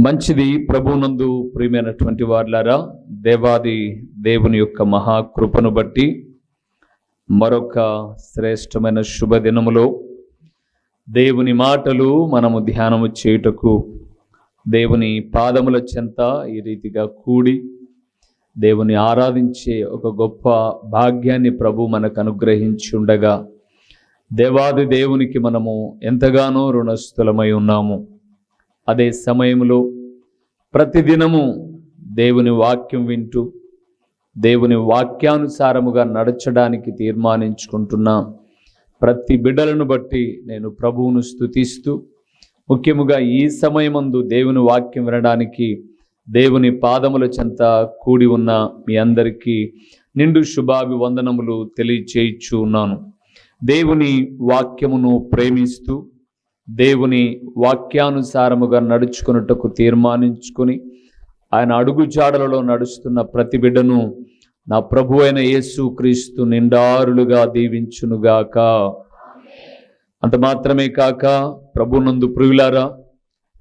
మంచిది. ప్రభునందు ప్రియమైనటువంటి వారులారా, దేవాది దేవుని యొక్క మహాకృపను బట్టి మరొక శ్రేష్టమైన శుభదినములో దేవుని మాటలు మనము ధ్యానము చేయుటకు దేవుని పాదముల చెంత ఈ రీతిగా కూడి దేవుని ఆరాధించే ఒక గొప్ప భాగ్యాన్ని ప్రభు మనకు అనుగ్రహించి ఉండగా దేవాది దేవునికి మనము ఎంతగానో రుణస్థులమై ఉన్నాము. అదే సమయంలో ప్రతిదినము దేవుని వాక్యం వింటూ దేవుని వాక్యానుసారముగా నడచడానికి తీర్మానించుకుంటున్న ప్రతి బిడ్డలను బట్టి నేను ప్రభువును స్తుతిస్తూ, ముఖ్యముగా ఈ సమయమందు దేవుని వాక్యం వినడానికి దేవుని పాదముల చెంత కూడి ఉన్న మీ అందరికీ నిండు శుభాభివందనములు తెలియచేయచ్చు ఉన్నాను. దేవుని వాక్యమును ప్రేమిస్తూ దేవుని వాక్యానుసారముగా నడుచుకున్నట్టుకు తీర్మానించుకొని ఆయన అడుగుజాడలలో నడుస్తున్న ప్రతి బిడ్డను నా ప్రభు అయిన యేసు క్రీస్తు నిండారులుగా దీవించునుగాక. అంత మాత్రమే కాక ప్రభునందు ప్రియులారా,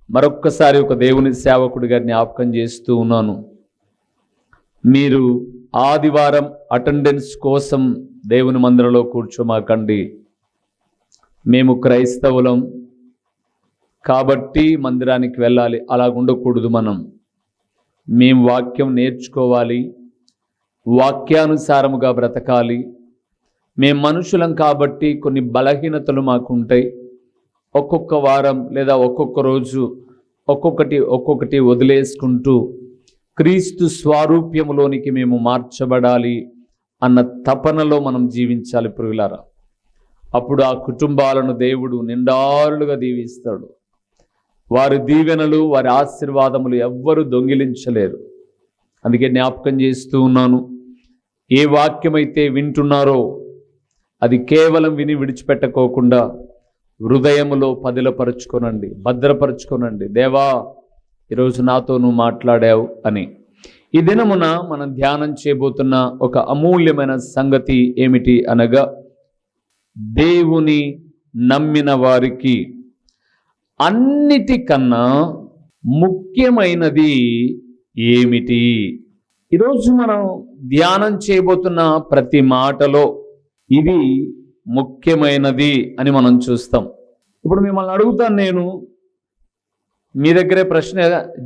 మరొక్కసారి ఒక దేవుని సేవకుడిగా జ్ఞాపకం చేస్తూ ఉన్నాను. మీరు ఆదివారం అటెండెన్స్ కోసం దేవుని మందిరంలో కూర్చోమాకండి. మేము క్రైస్తవులం కాబట్టి మందిరానికి వెళ్ళాలి, అలా ఉండకూడదు. మేము వాక్యం నేర్చుకోవాలి, వాక్యానుసారముగా బ్రతకాలి. మేము మనుషులం కాబట్టి కొన్ని బలహీనతలు మాకు ఉంటాయి. ఒక్కొక్క వారం లేదా ఒక్కొక్క రోజు ఒక్కొక్కటి వదిలేసుకుంటూ క్రీస్తు స్వారూప్యములోనికి మేము మార్చబడాలి అన్న తపనలో మనం జీవించాలి ప్రియులారా. అప్పుడు ఆ కుటుంబాలను దేవుడు నిండారులుగా దీవిస్తాడు. వారి దీవెనలు, వారి ఆశీర్వాదములు ఎవ్వరూ దొంగిలించలేరు. అందుకే జ్ఞాపకం చేస్తూ ఉన్నాను, ఏ వాక్యమైతే వింటున్నారో అది కేవలం విని విడిచిపెట్టుకోకుండా హృదయములో పదిలపరుచుకోనండి, భద్రపరుచుకోనండి. దేవా, ఈరోజు నాతో నువ్వు మాట్లాడావు అని. ఈ దినమున మనం ధ్యానం చేయబోతున్న ఒక అమూల్యమైన సంగతి ఏమిటి అనగా, దేవుని నమ్మిన వారికి అన్నిటికన్నా ముఖ్యమైనది ఏమిటి? ఈరోజు మనం ధ్యానం చేయబోతున్న ప్రతి మాటలో ఇది ముఖ్యమైనది అని మనం చూస్తాం. ఇప్పుడు మిమ్మల్ని అడుగుతాను నేను, మీ దగ్గరే ప్రశ్న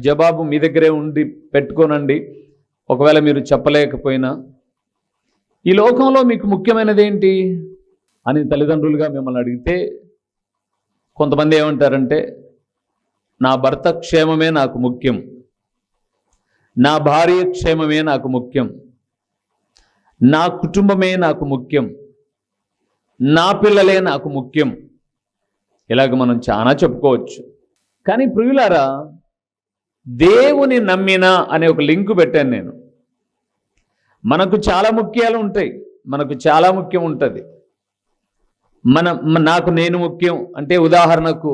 జవాబు మీ దగ్గరే ఉండి పెట్టుకోనండి. ఒకవేళ మీరు చెప్పలేకపోయినా, ఈ లోకంలో మీకు ముఖ్యమైనది ఏంటి అని తల్లిదండ్రులుగా మిమ్మల్ని అడిగితే కొంతమంది ఏమంటారంటే, నా భర్త క్షేమమే నాకు ముఖ్యం, నా భార్య క్షేమమే నాకు ముఖ్యం, నా కుటుంబమే నాకు ముఖ్యం, నా పిల్లలే నాకు ముఖ్యం. ఇలాగ మనం చాలా చెప్పుకోవచ్చు. కానీ ప్రియులారా, దేవుని నమ్మిన అనే ఒక లింకు పెట్టాను నేను. మనకు చాలా ముఖ్యాలు ఉంటాయి, మనకు చాలా ముఖ్యం ఉంటుంది. నాకు నేను ముఖ్యం అంటే, ఉదాహరణకు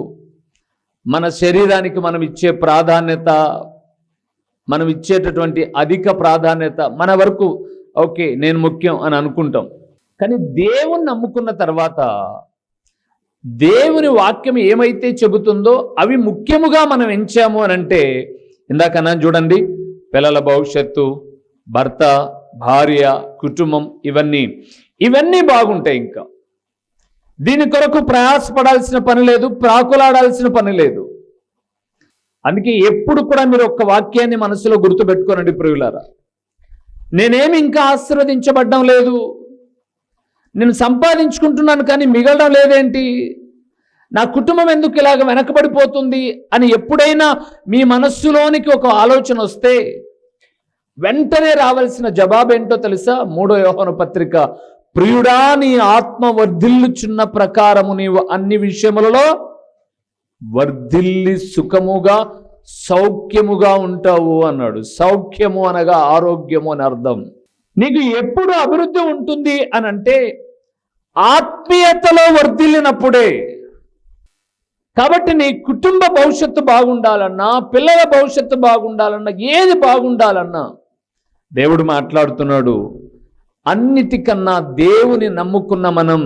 మన శరీరానికి మనం ఇచ్చే ప్రాధాన్యత, మనం ఇచ్చేటటువంటి అధిక ప్రాధాన్యత మన వరకు ఓకే, నేను ముఖ్యం అని అనుకుంటాం. కానీ దేవుని నమ్ముకున్న తర్వాత దేవుని వాక్యం ఏమైతే చెబుతుందో అవి ముఖ్యముగా మనం ఎంచాము అని అంటే, ఇందాకన్నా చూడండి, పిల్లల భవిష్యత్తు, భర్త, భార్య, కుటుంబం, ఇవన్నీ బాగుంటాయి. ఇంకా దీని కొరకు ప్రయాసపడాల్సిన పని లేదు, ప్రాకులాడాల్సిన పని లేదు. అందుకే ఎప్పుడు కూడా మీరు ఒక్క వాక్యాన్ని మనసులో గుర్తుపెట్టుకోనండి ప్రియులారా. నేనేమి ఇంకా ఆశీర్వదించబడ్డం లేదు, నేను సంపాదించుకుంటున్నాను కానీ మిగలడం లేదేంటి, నా కుటుంబం ఎందుకు ఇలాగ వెనకబడిపోతుంది అని ఎప్పుడైనా మీ మనస్సులోనికి ఒక ఆలోచన వస్తే వెంటనే రావాల్సిన జవాబు ఏంటో తెలుసా? 3వ యోహాను పత్రిక, ప్రియుడా, నీ ఆత్మ వర్ధిల్లుచున్న ప్రకారము నీవు అన్ని విషయములలో వర్ధిల్లి సుఖముగా సౌఖ్యముగా ఉంటావు అన్నాడు. సౌఖ్యము అనగా ఆరోగ్యము అని అర్థం. నీకు ఎప్పుడు అభివృద్ధి ఉంటుంది అని అంటే ఆత్మీయతలో వర్ధిల్లినప్పుడే. కాబట్టి నీ కుటుంబ భవిష్యత్తు బాగుండాలన్నా, పిల్లల భవిష్యత్తు బాగుండాలన్నా, ఏది బాగుండాలన్నా దేవుడు మాట్లాడుతున్నాడు. అన్నిటికన్నా దేవుని నమ్ముకున్న మనం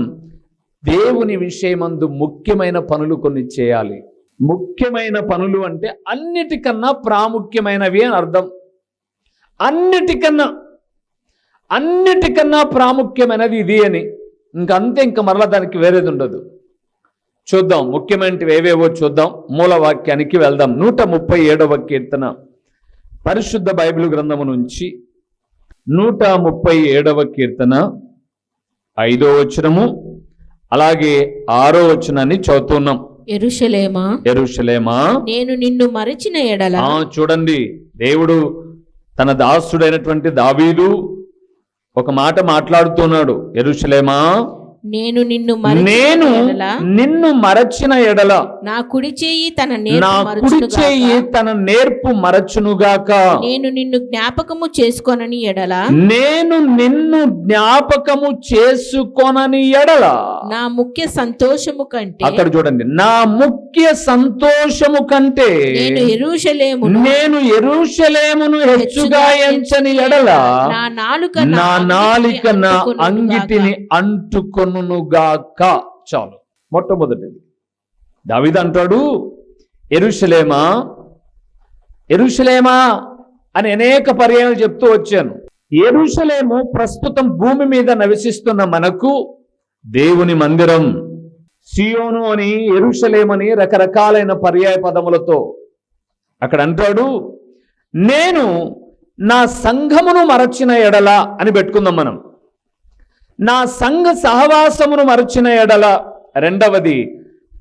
దేవుని విషయమందు ముఖ్యమైన పనులు కొన్ని చేయాలి. ముఖ్యమైన పనులు అంటే అన్నిటికన్నా ప్రాముఖ్యమైనవి అని అర్థం. అన్నిటికన్నా ప్రాముఖ్యమైనది ఇది అని. ఇంకంతే, ఇంక మరలా దానికి వేరేది ఉండదు. చూద్దాం ముఖ్యమైనవి ఏవేవో చూద్దాం. మూలవాక్యానికి వెళ్దాం. 137వ కీర్తన పరిశుద్ధ బైబిల్ గ్రంథము నుంచి 137వ కీర్తన 5వ వచనము అలాగే 6వ వచనాన్ని చదువుతున్నాం. యెరూషలేమా నేను నిన్ను మరచిన ఎడల. చూడండి, దేవుడు తన దాసుడైనటువంటి దావీదు ఒక మాట మాట్లాడుతున్నాడు. యెరూషలేమా నేను నిన్ను మరచిన ఎడల నా కుడి చేయి తన నేర్పు మరచునుగాక. నేను నిన్ను జ్ఞాపకము చేసుకోనని ఎడల నా ముఖ్య సంతోషము కంటే. అక్కడ చూడండి, నా ముఖ్య సంతోషము కంటే నేను యెరూషలేమును హెచ్చుగా ఎంచని ఎడల నా నాలుక నా అంగిటిని అంటుకొనుగాక. చాలు. మొట్టమొదటిది దావీదు అంటాడు, యెరూషలేమా యెరూషలేమా అని అనేక పర్యాయాలు చెప్తూ వచ్చాను. యెరూషలేము ప్రస్తుతం భూమి మీద నివసిస్తున్న మనకు దేవుని మందిరం. సియోను అని, యెరూషలేము అని రకరకాలైన పర్యాయ పదములతో అక్కడ అంటాడు, నేను నా సంఘమును మరచిన ఎడల అని పెట్టుకుందాం మనం. నా సంఘ సహవాసమును మరచిన ఎడల. రెండవది,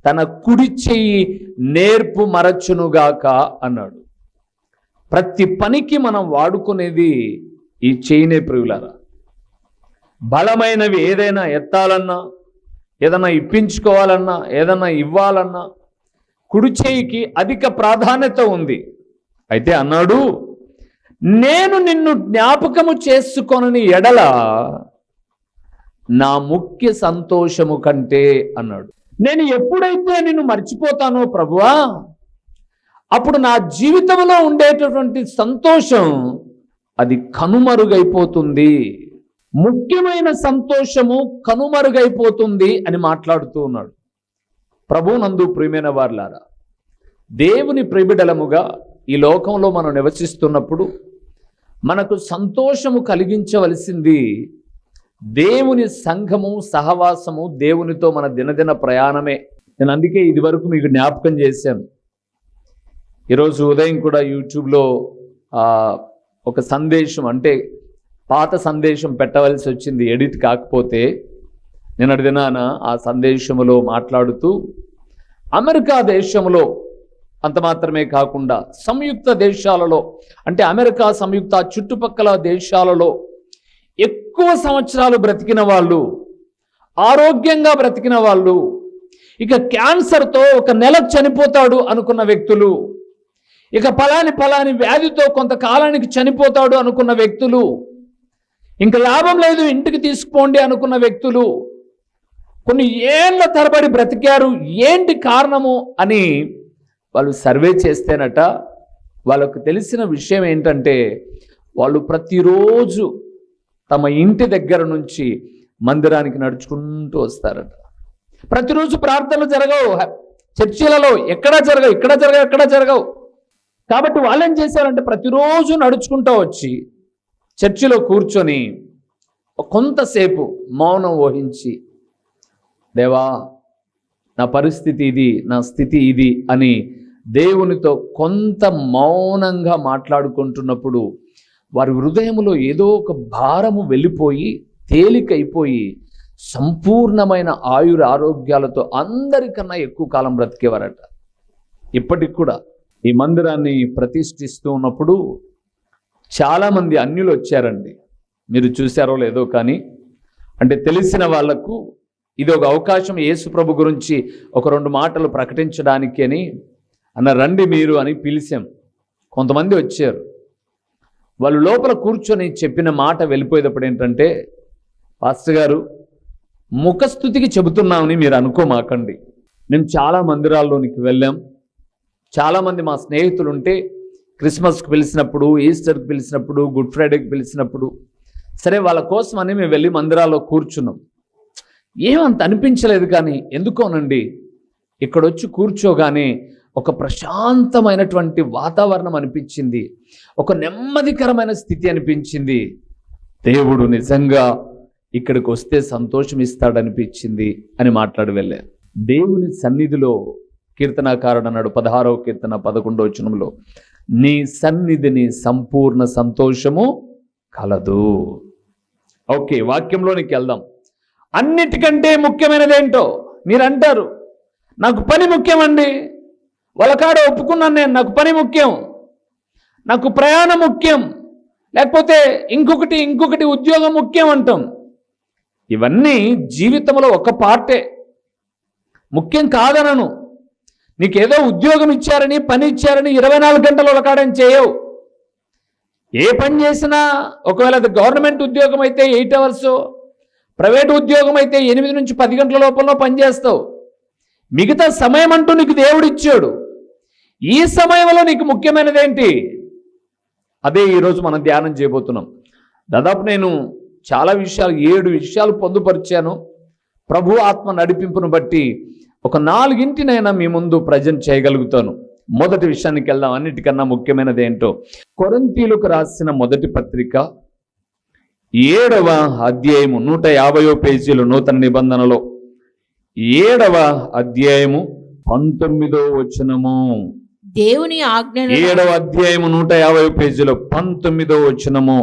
తన కుడి చెయ్యి నేర్పు మరచునుగాక అన్నాడు. ప్రతి పనికి మనం వాడుకునేది ఈ చెయ్యినే ప్రియులారా. బలమైనవి ఏదైనా ఎత్తాలన్నా, ఏదైనా ఇప్పించుకోవాలన్నా, ఏదైనా ఇవ్వాలన్నా కుడి చెయ్యికి అధిక ప్రాధాన్యత ఉంది. అయితే అన్నాడు, నేను నిన్ను జ్ఞాపకము చేసుకొనని ఎడల నా ముఖ్య సంతోషము కంటే అన్నాడు. నేను ఎప్పుడైతే నిన్ను మర్చిపోతానో ప్రభువా, అప్పుడు నా జీవితంలో ఉండేటటువంటి సంతోషం అది కనుమరుగైపోతుంది. ముఖ్యమైన సంతోషము కనుమరుగైపోతుంది అని మాట్లాడుతూ ఉన్నాడు. ప్రభువునందు ప్రియమైన వారలారా, దేవుని ప్రియబిడలముగా ఈ లోకంలో మనం నివసిస్తున్నప్పుడు మనకు సంతోషము కలిగించవలసింది దేవుని సంఘము, సహవాసము, దేవునితో మన దినదిన ప్రయాణమే. నేను అందుకే ఇది వరకు మీకు జ్ఞాపకం చేశాను. ఈరోజు ఉదయం కూడా యూట్యూబ్లో ఒక సందేశం, అంటే పాత సందేశం పెట్టవలసి వచ్చింది, ఎడిట్ కాకపోతే. నిన్నటి దినాన ఆ సందేశములో మాట్లాడుతూ అమెరికా దేశంలో అంత మాత్రమే కాకుండా సంయుక్త దేశాలలో, అంటే అమెరికా సంయుక్త చుట్టుపక్కల దేశాలలో ఎక్కువ సంవత్సరాలు బ్రతికిన వాళ్ళు, ఆరోగ్యంగా బ్రతికిన వాళ్ళు, ఇక క్యాన్సర్తో 1 నెల చనిపోతాడు అనుకున్న వ్యక్తులు, ఇక పలాని వ్యాధితో కొంతకాలానికి చనిపోతాడు అనుకున్న వ్యక్తులు, ఇంక లాభం లేదు ఇంటికి తీసుకుపోండి అనుకున్న వ్యక్తులు కొన్ని ఏళ్ల తరబడి బ్రతికారు. ఏంటి కారణము అని వాళ్ళు సర్వే చేస్తేనట వాళ్ళకు తెలిసిన విషయం ఏంటంటే, వాళ్ళు ప్రతిరోజు తమ ఇంటి దగ్గర నుంచి మందిరానికి నడుచుకుంటూ వస్తారట. ప్రతిరోజు ప్రార్థనలు జరగవు, చర్చిలలో ఇక్కడ జరగవు. కాబట్టి వాళ్ళు ఏం చేశారంటే ప్రతిరోజు నడుచుకుంటూ వచ్చి చర్చిలో కూర్చొని కొంతసేపు మౌనం వహించి, దేవా నా పరిస్థితి ఇది, నా స్థితి ఇది అని దేవునితో కొంత మౌనంగా మాట్లాడుకుంటున్నప్పుడు వారి హృదయంలో ఏదో ఒక భారము వెళ్ళిపోయి తేలికైపోయి సంపూర్ణమైన ఆయుర ఆరోగ్యాలతో అందరికన్నా ఎక్కువ కాలం బ్రతికేవారట. ఇప్పటికి కూడా ఈ మందిరాన్ని ప్రతిష్ఠిస్తూ ఉన్నప్పుడు చాలామంది అన్యులు వచ్చారండి. మీరు చూశారో లేదో కానీ, అంటే తెలిసిన వాళ్లకు ఇది ఒక అవకాశం యేసు ప్రభు గురించి 1-2 మాటలు ప్రకటించడానికి అని రండి మీరు అని పిలిచాం. కొంతమంది వచ్చారు. వాళ్ళు లోపల కూర్చొని చెప్పిన మాట వెళ్ళిపోయేటప్పుడు ఏంటంటే, పాస్టర్ గారు ముఖస్థుతికి చెబుతున్నామని మీరు అనుకోమాకండి. మేము చాలా మందిరాల్లోనికి వెళ్ళాం. చాలామంది మా స్నేహితులు ఉంటే క్రిస్మస్కి పిలిచినప్పుడు, ఈస్టర్కి పిలిచినప్పుడు, గుడ్ ఫ్రైడేకి పిలిచినప్పుడు సరే వాళ్ళ కోసం అని మేము వెళ్ళి మందిరాల్లో కూర్చున్నాం. ఏమంత అనిపించలేదు. కానీ ఎందుకోనండి, ఇక్కడ వచ్చి కూర్చోగానే ఒక ప్రశాంతమైనటువంటి వాతావరణం అనిపించింది, ఒక నెమ్మదికరమైన స్థితి అనిపించింది. దేవుడు నిజంగా ఇక్కడికి వస్తే సంతోషం ఇస్తాడనిపించింది అని మాట్లాడి వెళ్ళారు. దేవుని సన్నిధిలో కీర్తనాకారుడు అన్నాడు 16వ కీర్తన 11వ వచనంలో, నీ సన్నిధిని సంపూర్ణ సంతోషము కలదు. ఓకే, వాక్యంలోనికి వెళ్దాం. అన్నిటికంటే ముఖ్యమైనదేంటో మీరు అంటారు, నాకు పని ముఖ్యమండి, వాళ్ళకాడ ఒప్పుకున్నాను నేను, నాకు పని ముఖ్యం, నాకు ప్రయాణం ముఖ్యం, లేకపోతే ఇంకొకటి ఉద్యోగం ముఖ్యం అంటాం. ఇవన్నీ జీవితంలో ఒక పార్టే, ముఖ్యం కాదనను. నీకేదో ఉద్యోగం ఇచ్చారని పని ఇచ్చారని 24 గంటలు వాళ్ళకాడని చేయవు. ఏ పని చేసినా, ఒకవేళ అది గవర్నమెంట్ ఉద్యోగం అయితే 8 అవర్స్, ప్రైవేట్ ఉద్యోగం అయితే 8 నుంచి 10 గంటల లోపల పనిచేస్తావు. మిగతా సమయం అంటూ నీకు దేవుడు ఇచ్చాడు. ఈ సమయంలో నీకు ముఖ్యమైనది ఏంటి? అదే ఈరోజు మనం ధ్యానం చేయబోతున్నాం. దాదాపు నేను చాలా విషయాలు 7 విషయాలు పొందుపరిచాను. ప్రభు ఆత్మ నడిపింపును బట్టి ఒక 4 మీ ముందు ప్రజెంట్ చేయగలుగుతాను. మొదటి విషయానికి వెళ్దాం. అన్నిటికన్నా ముఖ్యమైనది ఏంటో, కొరింథీయులకు రాసిన మొదటి పత్రిక 7వ అధ్యాయము 150వ పేజీలో నూతన నిబంధనలో 7వ అధ్యాయము 19వ వచనము. దేవుని ఆజ్ఞలను 7వ అధ్యాయము 150వ పేజీలో 19వ వచనము.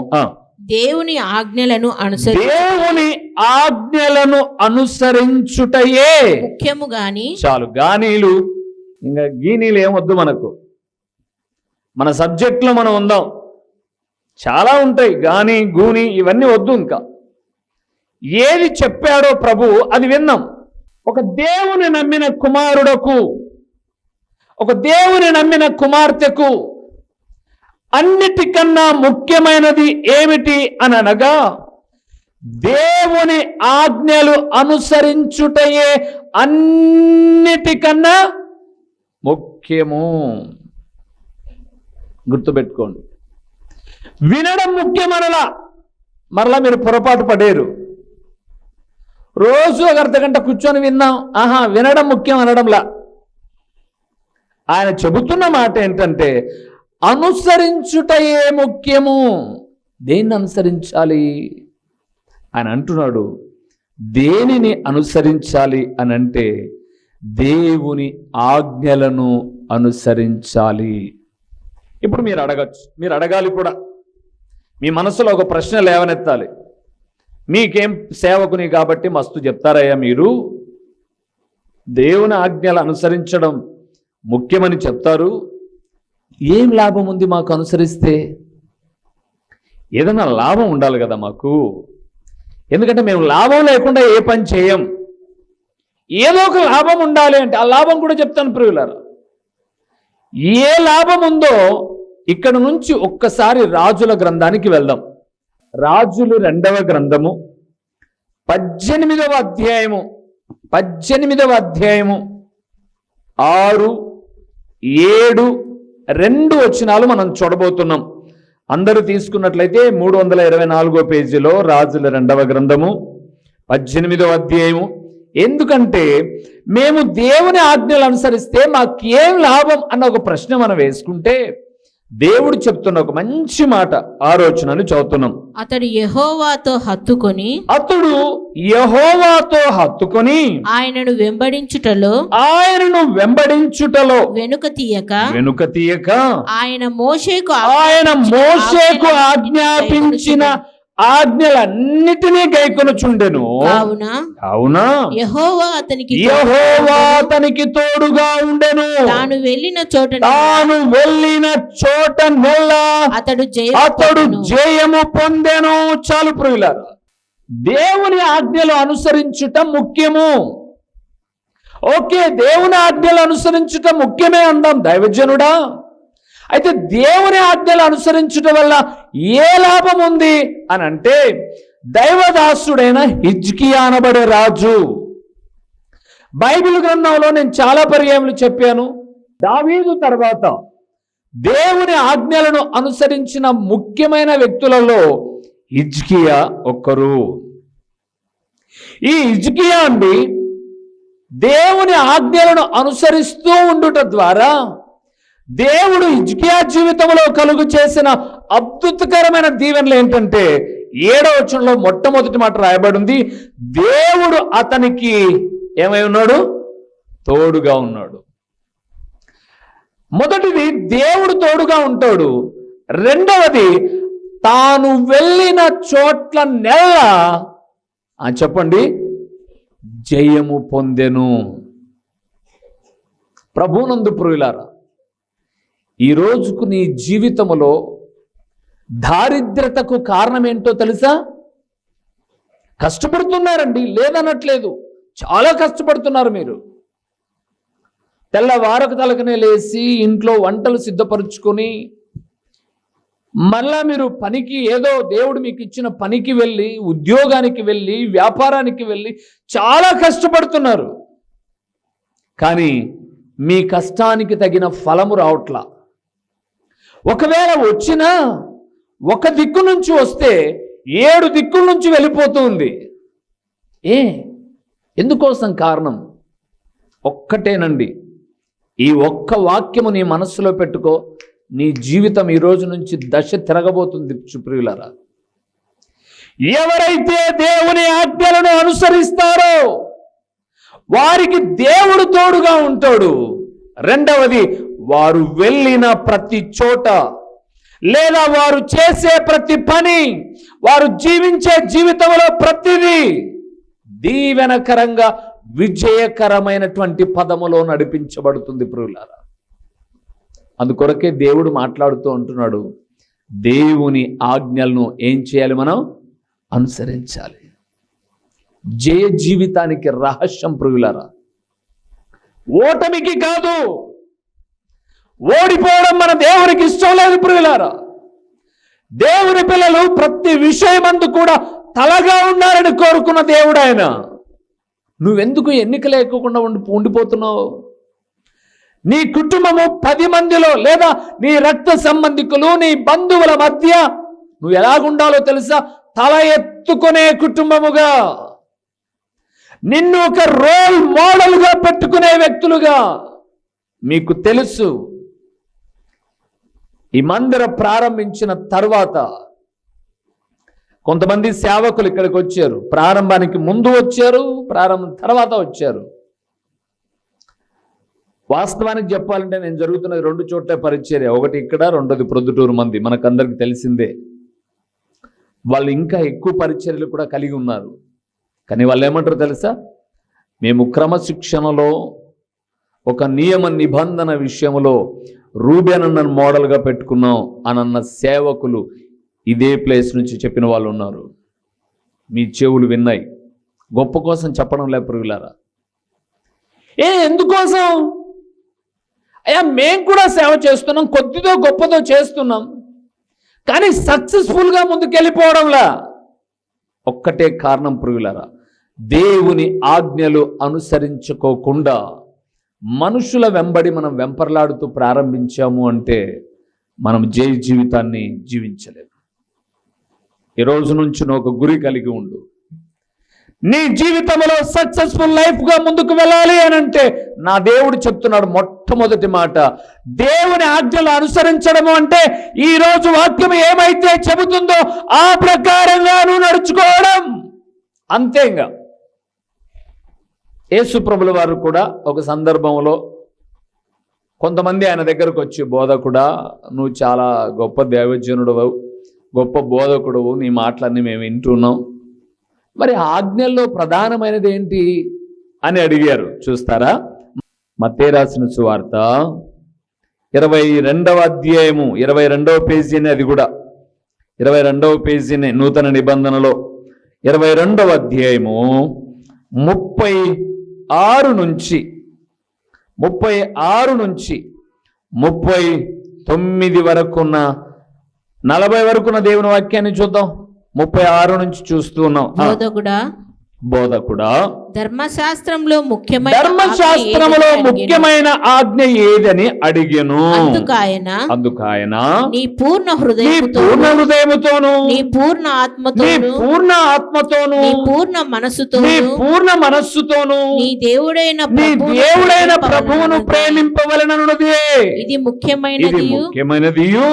దేవుని ఆజ్ఞలను దేవుని ఆజ్ఞలను అనుసరించుటయే ముఖ్యము గాని, చాలు గానీలు ఇంకా గీనీలు ఏమొద్దు మనకు. మన సబ్జెక్ట్లో మనం ఉందాం. చాలా ఉంటాయి, గాని గూని ఇవన్నీ వద్దు. ఇంకా ఏది చెప్పాడో ప్రభు అది విన్నాం. ఒక దేవుని నమ్మిన కుమారుడకు, ఒక దేవుని నమ్మిన కుమార్తెకు అన్నిటికన్నా ముఖ్యమైనది ఏమిటి అని అనగా, దేవుని ఆజ్ఞలు అనుసరించుటయే అన్నిటికన్నా ముఖ్యము. గుర్తుపెట్టుకోండి. వినడం ముఖ్యమనలా మరలా మీరు పొరపాటు పడేరు. రోజు ఒక అర్ధగంట కూర్చొని విన్నాం, వినడం ముఖ్యం అనడంలా. ఆయన చెబుతున్న మాట ఏంటంటే, అనుసరించుటయే ముఖ్యము. దేన్ని అనుసరించాలి? ఆయన అంటున్నాడు, దేనిని అనుసరించాలి అని అంటే దేవుని ఆజ్ఞలను అనుసరించాలి. ఇప్పుడు మీరు అడగచ్చు, మీరు అడగాలి కూడా. మీ మనసులో ఒక ప్రశ్న లేవనెత్తాలి. మీకేం సేవకుని కాబట్టి మస్తు చెప్తారయ్యా, మీరు దేవుని ఆజ్ఞలు అనుసరించడం ముఖ్యమని చెప్తారు, ఏం లాభం ఉంది మాకు అనుసరిస్తే? ఏదైనా లాభం ఉండాలి కదా మాకు. ఎందుకంటే మేము లాభం లేకుండా ఏ పని చేయం. ఏదో ఒక లాభం ఉండాలి. అంటే ఆ లాభం కూడా చెప్తాను ప్రియులారా. ఏ లాభం ఉందో ఇక్కడ నుంచి ఒక్కసారి రాజుల గ్రంథానికి వెళ్దాం. రాజులు 2వ గ్రంథము 18వ అధ్యాయము 6, 7, 2 వచనాలు మనం చూడబోతున్నాం. అందరూ తీసుకున్నట్లయితే 324వ పేజీలో రాజుల 2వ గ్రంథము 18వ అధ్యాయము. ఎందుకంటే మేము దేవుని ఆజ్ఞలు అనుసరిస్తే మాకేం లాభం అన్న ఒక ప్రశ్న మనం వేసుకుంటే, దేవుడు చెప్తున్న ఒక మంచి మాట ఆలోచనను చదువుతున్నాం. అతడు యెహోవాతో హత్తుకొని ఆయనను వెంబడించుటలో వెనుక తీయక ఆయన మోషేకు ఆజ్ఞాపించిన ఆజ్ఞలన్నిటినీ గైకొనుచుండెను. అవునా, యెహోవా అతనికి తోడుగా ఉండెను. తాను వెళ్ళిన చోట అతడు జయము పొందెను. చాలు ప్రియులారా, దేవుని ఆజ్ఞలు అనుసరించుట ముఖ్యము. ఓకే, దేవుని ఆజ్ఞలు అనుసరించుట ముఖ్యమే అందాం దైవజనుడా. అయితే దేవుని ఆజ్ఞలు అనుసరించడం వల్ల ఏ లాభం ఉంది అని అంటే, దైవదాసుడైన హిజ్కియా అనబడే రాజు, బైబిల్ గ్రంథంలో నేను చాలా పర్యాయములు చెప్పాను, దావీదు తర్వాత దేవుని ఆజ్ఞలను అనుసరించిన ముఖ్యమైన వ్యక్తులలో హిజ్కియా ఒక్కరు. ఈ హిజ్కియా అండి దేవుని ఆజ్ఞలను అనుసరిస్తూ ఉండుట ద్వారా దేవుడు హిజ్కియా జీవితంలో కలుగు చేసిన అద్భుతకరమైన దీవెనలు ఏంటంటే 7వ వచనంలో మొట్టమొదటి మాట రాయబడి ఉంది, దేవుడు అతనికి ఏమై ఉన్నాడు? తోడుగా ఉన్నాడు. మొదటిది దేవుడు తోడుగా ఉంటాడు. రెండవది తాను వెళ్ళిన చోట్ల నెల చెప్పండి జయము పొందెను. ప్రభునందు ప్రియులారా, ఈ రోజుకు నీ జీవితంలో దారిద్రతకు కారణం ఏంటో తెలుసా? కష్టపడుతున్నారండి, లేదనట్లేదు, చాలా కష్టపడుతున్నారు. మీరు తెల్లవారకు తలకనే లేచి ఇంట్లో వంటలు సిద్ధపరుచుకొని మళ్ళా మీరు పనికి, ఏదో దేవుడు మీకు ఇచ్చిన పనికి వెళ్ళి, ఉద్యోగానికి వెళ్ళి, వ్యాపారానికి వెళ్ళి చాలా కష్టపడుతున్నారు. కానీ మీ కష్టానికి తగిన ఫలము రావట్లా. ఒకవేళ వచ్చినా ఒక దిక్కు నుంచి వస్తే 7 దిక్కుల నుంచి వెళ్ళిపోతుంది. ఎందుకోసం? కారణం ఒక్కటేనండి. ఈ ఒక్క వాక్యము నీ మనస్సులో పెట్టుకో, నీ జీవితం ఈ రోజు నుంచి దశ తిరగబోతుంది. ప్రియులారా, ఎవరైతే దేవుని ఆజ్ఞలను అనుసరిస్తారో వారికి దేవుడు తోడుగా ఉంటాడు. రెండవది, వారు వెళ్ళిన ప్రతి చోట లేదా వారు చేసే ప్రతి పని, వారు జీవించే జీవితంలో ప్రతిదీ దీవెనకరంగా విజయకరమైనటువంటి పదములో నడిపించబడుతుంది. ప్రియులారా, అందుకొరకే దేవుడు మాట్లాడుతూ ఉంటున్నాడు, దేవుని ఆజ్ఞలను ఏం చేయాలి? మనం అనుసరించాలి. జయ జీవితానికి రహస్యం ప్రియులారా, ఓటమికి కాదు. ఓడిపోవడం మన దేవునికి ఇష్టం లేదు ప్రియులారా. దేవుని పిల్లలు ప్రతి విషయమందు కూడా తలగా ఉండాలని కోరుకున్న దేవుడు ఆయన. నువ్వెందుకు ఎన్నిక లేకుండా ఉండిపోతున్నావు? నీ కుటుంబము 10 మందిలో లేదా నీ రక్త సంబంధికులు, నీ బంధువుల మధ్య నువ్వు ఎలాగుండాలో తెలుసా? తల ఎత్తుకునే కుటుంబముగా, నిన్ను ఒక రోల్ మోడల్గా పెట్టుకునే వ్యక్తులుగా. మీకు తెలుసు, ఈ మందిరం ప్రారంభించిన తర్వాత కొంతమంది సేవకులు ఇక్కడికి వచ్చారు. ప్రారంభానికి ముందు వచ్చారు, ప్రారంభం తర్వాత వచ్చారు. వాస్తవానికి చెప్పాలంటే నేను జరుగుతున్నది 2 చోట్ల పరిచర్య. ఒకటి ఇక్కడ, రెండోది ప్రొద్దుటూరు మంది. మనకందరికి తెలిసిందే. వాళ్ళు ఇంకా ఎక్కువ పరిచర్యలు కూడా కలిగి ఉన్నారు. కానీ వాళ్ళు ఏమంటారు తెలుసా? మేము క్రమశిక్షణలో ఒక నియమ నిబంధన విషయంలో రూబెన్ అన్న మోడల్గా పెట్టుకున్నాం అనన్న సేవకులు ఇదే ప్లేస్ నుంచి చెప్పిన వాళ్ళు ఉన్నారు. మీ చెవులు విన్నాయి. గొప్ప కోసం చెప్పడం లే ప్రియులారా. ఎందుకోసం? అయ్యా, మేం కూడా సేవ చేస్తున్నాం, కొద్దిదో గొప్పదో చేస్తున్నాం, కానీ సక్సెస్ఫుల్గా ముందుకెళ్ళిపోవడంలా. ఒక్కటే కారణం ప్రియులారా, దేవుని ఆజ్ఞలు అనుసరించుకోకుండా మనుషుల వెంబడి మనం వెంపర్లాడుతూ ప్రారంభించాము అంటే మనం జయ జీవితాన్ని జీవించలేము. ఈ రోజు నుంచి నువ్వు ఒక గురి కలిగి ఉండు. నీ జీవితంలో సక్సెస్ఫుల్ లైఫ్గా ముందుకు వెళ్ళాలి అని అంటే నా దేవుడు చెప్తున్నాడు, మొట్టమొదటి మాట దేవుని ఆజ్ఞలు అనుసరించడము అంటే ఈ రోజు వాక్యం ఏమైతే చెబుతుందో ఆ ప్రకారంగా నువ్వు నడుచుకోవడం. అంతేగా యేసు ప్రభుల వారు కూడా ఒక సందర్భంలో కొంతమంది ఆయన దగ్గరకు వచ్చి, బోధకుడా, నువ్వు చాలా గొప్ప దైవజనుడవు, గొప్ప బోధకుడవు, నీ మాటలన్నీ మేము వింటున్నాం, మరి ఆజ్ఞల్లో ప్రధానమైనది ఏంటి అని అడిగారు. చూస్తారా? మత్తయి రాసిన సువార్త 22వ అధ్యాయము 22వ పేజీనే, అది కూడా 22వ పేజీనే నూతన నిబంధనలో 22వ అధ్యాయము 36 నుంచి 39 వరకున్న 40 వరకున్న దేవుని వాక్యాన్ని చూద్దాం. 36 నుంచి చూస్తూ ఉన్నాం. బోధకుడా, ధర్మశాస్త్రంలో ముఖ్యమైన ధర్మశాస్త్రములో ఆజ్ఞ ఏదని ముఖ్యమైన ఆజ్ఞ ఏదని అడిగెను. అడిగెను. అందుకాయన నీ పూర్ణ నీ హృదయముతో పూర్ణ హృదయముతోను నీ పూర్ణ నీ ఆత్మతోను పూర్ణ ఆత్మతోను నీ పూర్ణ మనసుతో నీ పూర్ణ మనస్సుతోను నీ దేవుడైన నీ ప్రభువును దేవుడైన ప్రేమింపవలెనన్నది. ప్రభువును ప్రేమింపవలెనన్నది. ఇది ఇది ముఖ్యమైనదియు ముఖ్యమైనదియు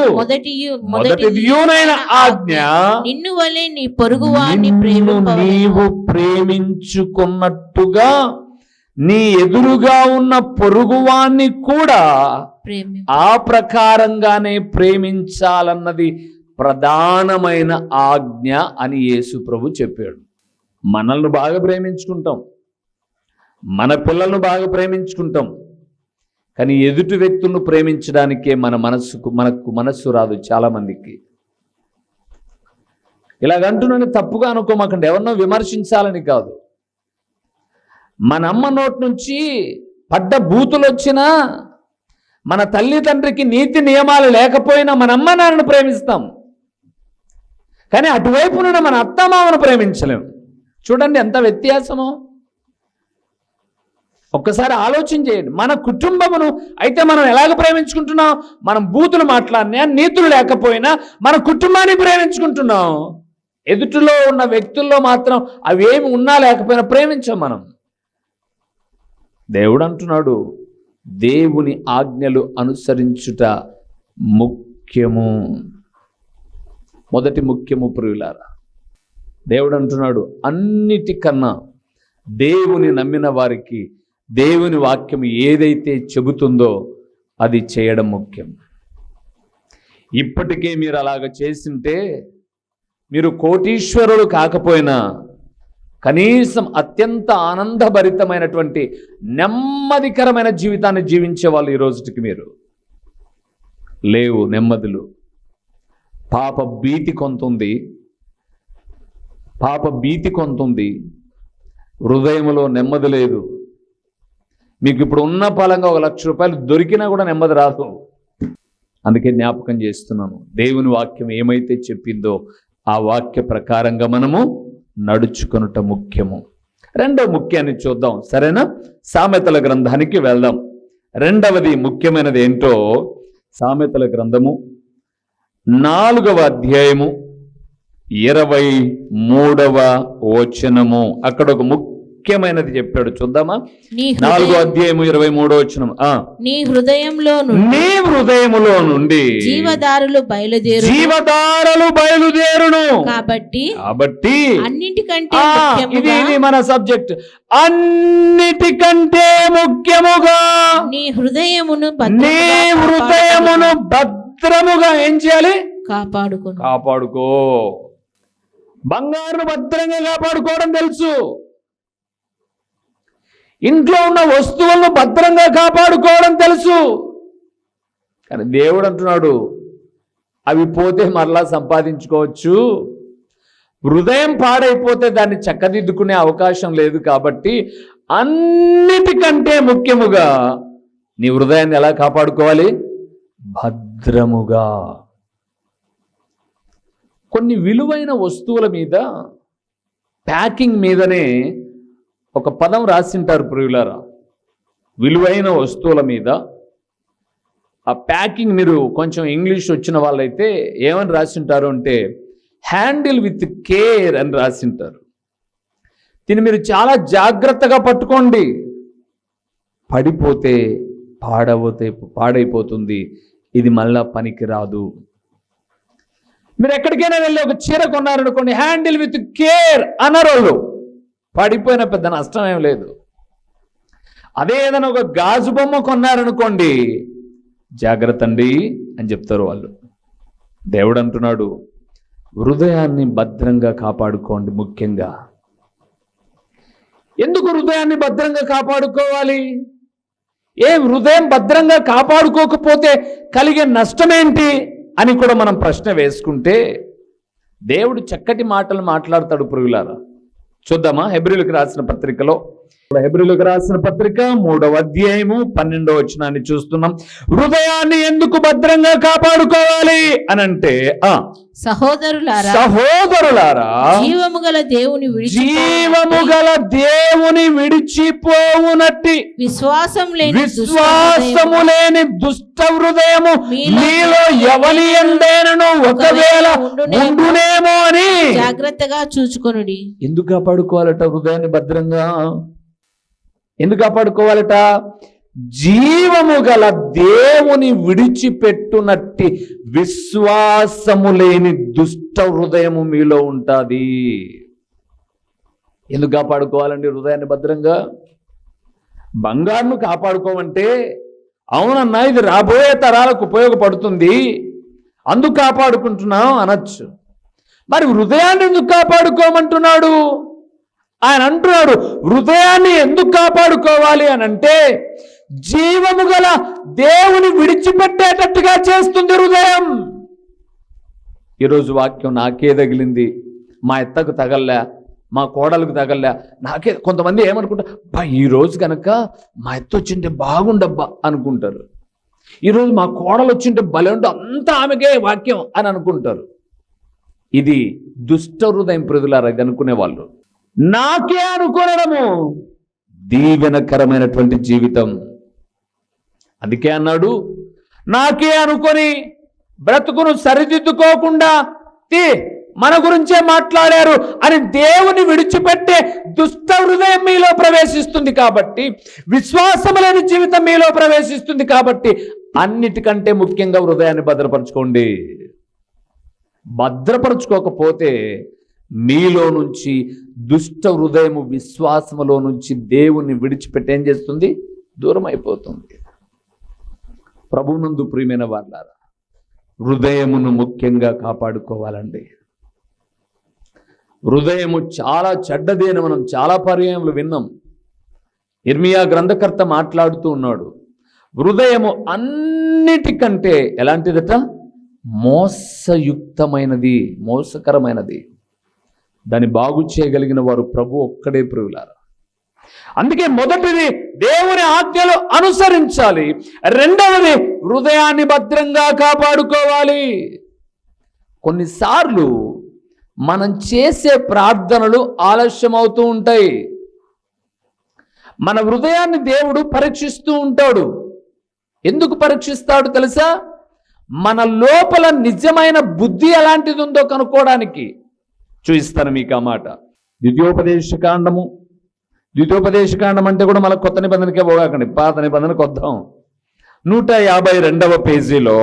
మొదటిదియునైన ఆజ్ఞ. నిన్ను వలె నీ పొరుగువాన్ని నిన్ను ప్రేమింపవలెను. నీవు ప్రేమించుకున్నట్టుగా నీ ఎదురుగా ఉన్న పొరుగువాన్ని కూడా ప్రేమి ఆ ప్రకారంగానే ప్రేమించాలన్నది ప్రధానమైన ఆజ్ఞ అని యేసు ప్రభు చెప్పాడు. మనల్ని బాగా ప్రేమించుకుంటాం, మన పిల్లలను బాగా ప్రేమించుకుంటాం, కానీ ఎదుటి వ్యక్తులను ప్రేమించడానికే మనకు మనస్సు రాదు చాలా మందికి. ఇలాగంటున్నాను తప్పుగా అనుకోమాకండి, ఎవరినో విమర్శించాలని కాదు. మన అమ్మ నోటి నుంచి పడ్డ బూతులు వచ్చినా, మన తల్లిదండ్రికి నీతి నియమాలు లేకపోయినా మన అమ్మ నాన్నను ప్రేమిస్తాం, కానీ అటువైపు నుండి మన అత్తమామను ప్రేమించలేం. చూడండి ఎంత వ్యత్యాసమో. ఒక్కసారి ఆలోచన చేయండి. మన కుటుంబమును అయితే మనం ఎలాగ ప్రేమించుకుంటున్నాం? మనం బూతులు మాట్లాడినా, నీతులు లేకపోయినా మన కుటుంబాన్ని ప్రేమించుకుంటున్నాం. ఎదుటిలో ఉన్న వ్యక్తుల్లో మాత్రం అవేమి ఉన్నా లేకపోయినా ప్రేమించాం మనం. దేవుడు అంటున్నాడు, దేవుని ఆజ్ఞలు అనుసరించుట ముఖ్యము. మొదటి ముఖ్యము ప్రియులారా. దేవుడు అంటున్నాడు, అన్నిటికన్నా దేవుని నమ్మిన వారికి దేవుని వాక్యం ఏదైతే చెబుతుందో అది చేయడం ముఖ్యం. ఇప్పటికే మీరు అలాగ చేసింటే మీరు కోటీశ్వరులు కాకపోయినా కనీసం అత్యంత ఆనందభరితమైనటువంటి నెమ్మదికరమైన జీవితాన్ని జీవించే వాళ్ళు ఈ రోజుకి మీరు లేవు. నెమ్మదులు, పాప భీతి కొంతుంది, హృదయంలో నెమ్మది లేదు. మీకు ఇప్పుడు ఉన్న పలంగా 1,00,000 రూపాయలు దొరికినా కూడా నెమ్మది రాదు. అందుకే జ్ఞాపకం చేస్తున్నాను, దేవుని వాక్యం ఏమైతే చెప్పిందో ఆ వాక్య ప్రకారంగా మనము నడుచుకొనుట ముఖ్యము. రెండవ ముఖ్యాన్ని చూద్దాం, సరేనా? సామెతల గ్రంథానికి వెళ్దాం. రెండవది ముఖ్యమైనది ఏంటో, సామెతల గ్రంథము 4వ అధ్యాయము 23వ వచనము. అక్కడ ఒక ముఖ్యమైనది చెప్పాడు, చూద్దామా? 4వ అధ్యాయము 23వ వచనం. నీ హృదయంలో నుండి జీవదారులు బయలుదేరును. కాబట్టి అన్నిటికంటే ఇది మన సబ్జెక్ట్. అన్నిటికంటే ముఖ్యముగా నీ హృదయమును భద్రముగా ఏం చేయాలి? కాపాడుకో. బంగారును భద్రంగా కాపాడుకోవడం తెలుసు, ఇంట్లో ఉన్న వస్తువులను భద్రంగా కాపాడుకోవడం తెలుసు, కానీ దేవుడు అంటున్నాడు అవి పోతే మరలా సంపాదించుకోవచ్చు. హృదయం పాడైపోతే దాన్ని చక్కదిద్దుకునే అవకాశం లేదు. కాబట్టి అన్నిటికంటే ముఖ్యముగా నీ హృదయాన్ని ఎలా కాపాడుకోవాలి? భద్రముగా. కొన్ని విలువైన వస్తువుల మీద ప్యాకింగ్ మీదనే ఒక పదం రాసింటారు ప్రియులారా. విలువైన వస్తువుల మీద ఆ ప్యాకింగ్, మీరు కొంచెం ఇంగ్లీష్ వచ్చిన వాళ్ళైతే ఏమని రాసింటారు అంటే హ్యాండిల్ విత్ కేర్ అని రాసింటారు. దీన్ని మీరు చాలా జాగ్రత్తగా పట్టుకోండి, పడిపోతే పాడైపోతుంది, ఇది మళ్ళా పనికి రాదు. మీరు ఎక్కడికైనా వెళ్ళి ఒక చీర కొన్నారనుకోండి, హ్యాండిల్ విత్ కేర్ అన్నరోళ్ళు, పడిపోయిన పెద్ద నష్టం ఏం లేదు. అదే ఏదైనా ఒక గాజు బొమ్మ కొన్నారనుకోండి, జాగ్రత్త అండి అని చెప్తారు వాళ్ళు. దేవుడు అంటున్నాడు, హృదయాన్ని భద్రంగా కాపాడుకోండి. ముఖ్యంగా ఎందుకు హృదయాన్ని భద్రంగా కాపాడుకోవాలి? హృదయం భద్రంగా కాపాడుకోకపోతే కలిగే నష్టమేంటి అని కూడా మనం ప్రశ్న వేసుకుంటే దేవుడు చక్కటి మాటలు మాట్లాడతాడు ప్రియులారా. చూద్దామా? హెబ్రీయులకు రాసిన పత్రికలో హెబ్రీయులకు రాసిన పత్రిక 3వ అధ్యాయము 12వ వచనాన్ని చూస్తున్నాం. హృదయాన్ని ఎందుకు భద్రంగా కాపాడుకోవాలి అని అంటే సహోదరులారా జీవము గల దేవుని విడిచిపోవునట్టి విశ్వాసము లేని దుష్ట హృదయము మీలో ఎవని యందేనను ఒకవేళ ఉండునేమో అని జాగ్రత్తగా చూచుకొనుడి. ఎందుకు కాపాడుకోవాలట హృదయాన్ని భద్రంగా? ఎందుకు కాపాడుకోవాలట? జీవము గల దేవుని విడిచిపెట్టునట్టి విశ్వాసము లేని దుష్ట హృదయము మీలో ఉంటుంది. ఎందుకు కాపాడుకోవాలండి హృదయాన్ని భద్రంగా? బంగారును కాపాడుకోమంటే అవునన్నా ఇది రాబోయే తరాలకు ఉపయోగపడుతుంది అందుకు కాపాడుకుంటున్నాం అనొచ్చు. మరి హృదయాన్ని ఎందుకు కాపాడుకోమంటున్నాడు? ఆయన అంటున్నాడు హృదయాన్ని ఎందుకు కాపాడుకోవాలి అని అంటే జీవము గల దేవుని విడిచిపెట్టేటట్టుగా చేస్తుంది హృదయం. ఈరోజు వాక్యం నాకే తగిలింది, మా ఎత్తకు తగల్లా, మా కోడలకు తగల్లా, నాకే. కొంతమంది ఏమనుకుంటారు, బా ఈరోజు కనుక మా ఎత్త వచ్చింటే బాగుండబ్బా అనుకుంటారు. ఈరోజు మా కోడలు వచ్చింటే భలే ఉంటే అంతా ఆమెకే వాక్యం అని అనుకుంటారు. ఇది దుష్ట హృదయం ప్రజలారా అనుకునే వాళ్ళు. నాకే అనుకోవడము దీవెనకరమైనటువంటి జీవితం. అందుకే అన్నాడు, నాకే అనుకొని బ్రతుకును సరిదిద్దుకోకుండా మన గురించే మాట్లాడారు అని దేవుని విడిచిపెట్టే దుష్ట హృదయం మీలో ప్రవేశిస్తుంది. కాబట్టి విశ్వాసం లేని జీవితం మీలో ప్రవేశిస్తుంది. కాబట్టి అన్నిటికంటే ముఖ్యంగా హృదయాన్ని భద్రపరచుకోండి. భద్రపరచుకోకపోతే మీలో నుంచి దుష్ట హృదయము విశ్వాసములో నుంచి దేవుణ్ణి విడిచిపెట్టి ఏం చేస్తుంది? దూరం అయిపోతుంది. ప్రభువునందు ప్రియమైన వారులారా, హృదయమును ముఖ్యంగా కాపాడుకోవాలండి. హృదయము చాలా చెడ్డది అని మనం చాలా పర్యాయములు విన్నాం. ఇర్మియా గ్రంథకర్త మాట్లాడుతూ ఉన్నాడు, హృదయము అన్నిటికంటే ఎలాంటిదట? మోసయుక్తమైనది, మోసకరమైనది. దాన్ని బాగు చేయగలిగిన వారు ప్రభు ఒక్కడే ప్రియులారా. అందుకే మొదటిది దేవుని ఆజ్ఞలు అనుసరించాలి, రెండవది హృదయాన్ని భద్రంగా కాపాడుకోవాలి. కొన్నిసార్లు మనం చేసే ప్రార్థనలు ఆలస్యం అవుతూ ఉంటాయి. మన హృదయాన్ని దేవుడు పరీక్షిస్తూ ఉంటాడు. ఎందుకు పరీక్షిస్తాడు తెలుసా? మన లోపల నిజమైన బుద్ధి ఎలాంటిది ఉందో కనుక్కోవడానికి. చూపిస్తాను మీకు ఆ మాట. ద్వితీయోపదేశకాండం అంటే కూడా మళ్ళీ కొత్త నిబంధనకే పోగాకండి, పాత నిబంధనకు వద్దాం. 152వ పేజీలో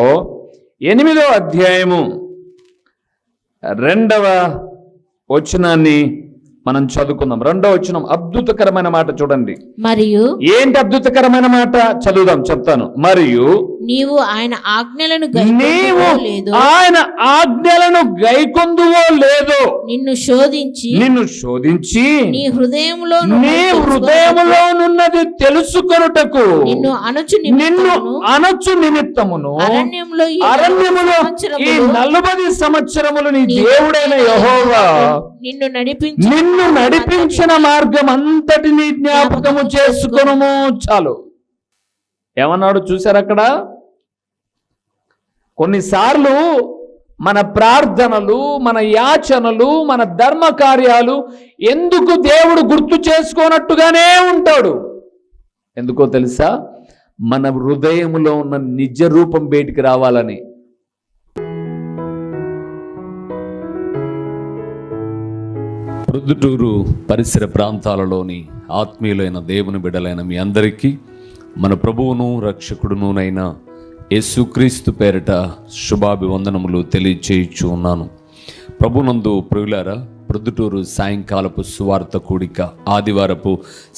8వ అధ్యాయము 2వ వచనాన్ని మనం చదువుకుందాం. 2వ వచనం అద్భుతకరమైన మాట చూడండి. మరియు ఏంటి అద్భుతకరమైన మాట? చదువుదాం, చెప్తాను. మరియు నీవు ఆయన ఆజ్ఞలను గైకొందువో లేదో నిన్ను శోధించి నీ హృదయములోనున్నది తెలుసుకొనుటకు నిన్ను అణచు నిమిత్తమును అరణ్యములో ఈ 40 సంవత్సరములు నీ దేవుడైన యెహోవా నిన్ను నడిపించిన మార్గం అంతటిని జ్ఞాపకము చేసుకొనుము. చాలు. ఏమన్నాడు చూశారు అక్కడ? కొన్నిసార్లు మన ప్రార్థనలు, మన యాచనలు, మన ధర్మ కార్యాలు ఎందుకు దేవుడు గుర్తు చేసుకోనట్టుగానే ఉంటాడు. ఎందుకో తెలుసా? మన హృదయంలో ఉన్న నిజ రూపం బయటికి రావాలని. ప్రొద్దుటూరు పరిసర ప్రాంతాలలోని ఆత్మీయులైన దేవుని బిడ్డలైన మీ అందరికీ మన ప్రభువును రక్షకుడునునైన యేసుక్రీస్తు పేరిట శుభాభివందనములు తెలియచేయచ్చు ఉన్నాను. ప్రభునందు ప్రియులారా, ప్రొద్దుటూరు సాయంకాలపు సువార్త కూడిక, ఆదివారపు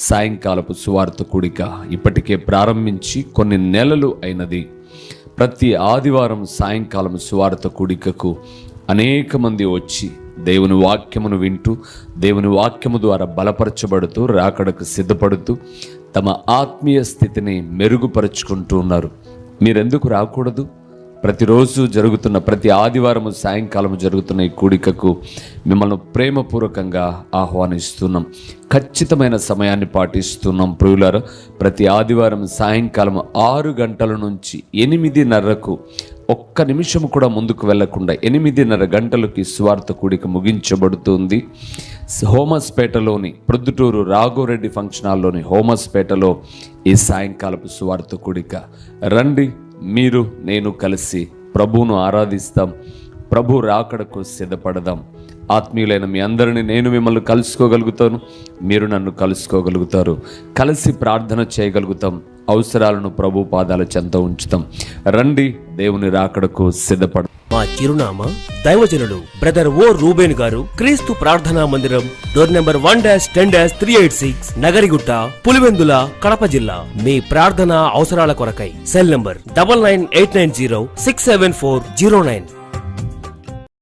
సాయంకాలపు సువార్త కూడిక ఇప్పటికే ప్రారంభించి కొన్ని నెలలు అయినది. ప్రతి ఆదివారం సాయంకాలం సువార్త కూడికకు అనేక మంది వచ్చి దేవుని వాక్యమును వింటూ, దేవుని వాక్యము ద్వారా బలపరచబడుతూ, రాకడకు సిద్ధపడుతూ తమ ఆత్మీయ స్థితిని మెరుగుపరుచుకుంటూ ఉన్నారు. మీరెందుకు రాకూడదు? ప్రతిరోజు జరుగుతున్న, ప్రతి ఆదివారము సాయంకాలం జరుగుతున్న ఈ కూడికకు మిమ్మల్ని ప్రేమపూర్వకంగా ఆహ్వానిస్తున్నాం. ఖచ్చితమైన సమయాన్ని పాటిస్తున్నాం ప్రియులారా. ప్రతి ఆదివారం సాయంకాలం 6 గంటల నుంచి 8:30కు ఒక్క నిమిషం కూడా ముందుకు వెళ్లకుండా 8:30 గంటలకి సువార్త కూడిక ముగించబడుతుంది. హోమస్పేటలోని ప్రొద్దుటూరు రాఘవరెడ్డి ఫంక్షన్ హాల్లోని హోమస్పేటలో ఈ సాయంకాలపు సువార్త కూడిక. రండి, మీరు నేను కలిసి ప్రభువును ఆరాధిస్తాం, ప్రభు రాకడకు సిద్ధపడదాం. ఆత్మీయులైన మీ అందరినీ నేను మిమ్మల్ని కలుసుకోగలుగుతాను, మీరు నన్ను కలుసుకోగలుగుతారు. కలిసి ప్రార్థన చేయగలుగుతాం, అవసరాలను ప్రభు పాదాల చెంత ఉంచుతాం. రండి, దేవుని రాకడకు సిద్ధపడ. మా చిరునామా దైవజనులు బ్రదర్ ఓ రూబేన్ గారు, క్రీస్తు ప్రార్థనా మందిరం, డోర్ నెంబర్ 1-10-386, నగరిగుట్ట, పులివెందుల, కడప జిల్లా. మీ ప్రార్థనా అవసరాల కొరకై సెల్ నంబర్ 9989067409.